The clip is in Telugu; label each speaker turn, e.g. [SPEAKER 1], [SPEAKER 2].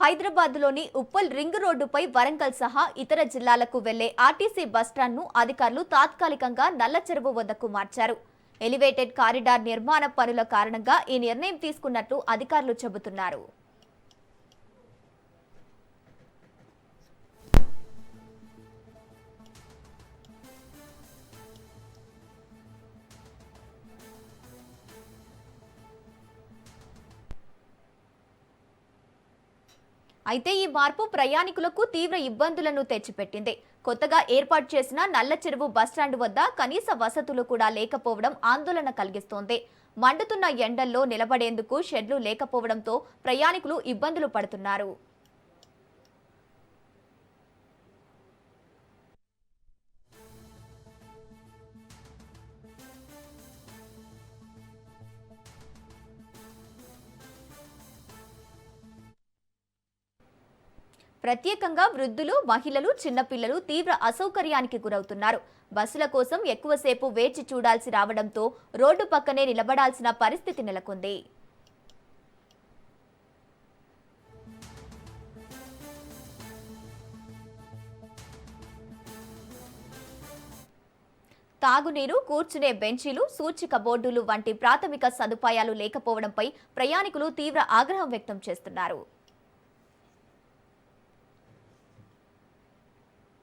[SPEAKER 1] హైదరాబాద్లోని ఉప్పల్ రింగ్ రోడ్డుపై వరంగల్ సహా ఇతర జిల్లాలకు వెళ్లే ఆర్టీసీ బస్టాండ్ను అధికారులు తాత్కాలికంగా నల్ల చెరువు వద్దకు మార్చారు. ఎలివేటెడ్ కారిడార్ నిర్మాణ పనుల కారణంగా ఈ నిర్ణయం తీసుకున్నట్లు అధికారులు చెబుతున్నారు. అయితే ఈ మార్పు ప్రయాణికులకు తీవ్ర ఇబ్బందులను తెచ్చిపెట్టింది. కొత్తగా ఏర్పాటు చేసిన నల్ల చెరువు బస్టాండ్ వద్ద కనీస వసతులు కూడా లేకపోవడం ఆందోళన కలిగిస్తోంది. మండుతున్న ఎండల్లో నిలబడేందుకు షెడ్లు లేకపోవడంతో ప్రయాణికులు ఇబ్బందులు పడుతున్నారు. ప్రత్యేకంగా వృద్ధులు, మహిళలు, చిన్నపిల్లలు తీవ్ర అసౌకర్యానికి గురవుతున్నారు. బస్సుల కోసం ఎక్కువసేపు వేచి చూడాల్సి రావడంతో రోడ్డు పక్కనే నిలబడాల్సిన పరిస్థితి నెలకొంది. తాగునీరు, కూర్చునే బెంచీలు, సూచిక బోర్డులు వంటి ప్రాథమిక సదుపాయాలు లేకపోవడంపై ప్రయాణికులు తీవ్ర ఆగ్రహం వ్యక్తం చేస్తున్నారు.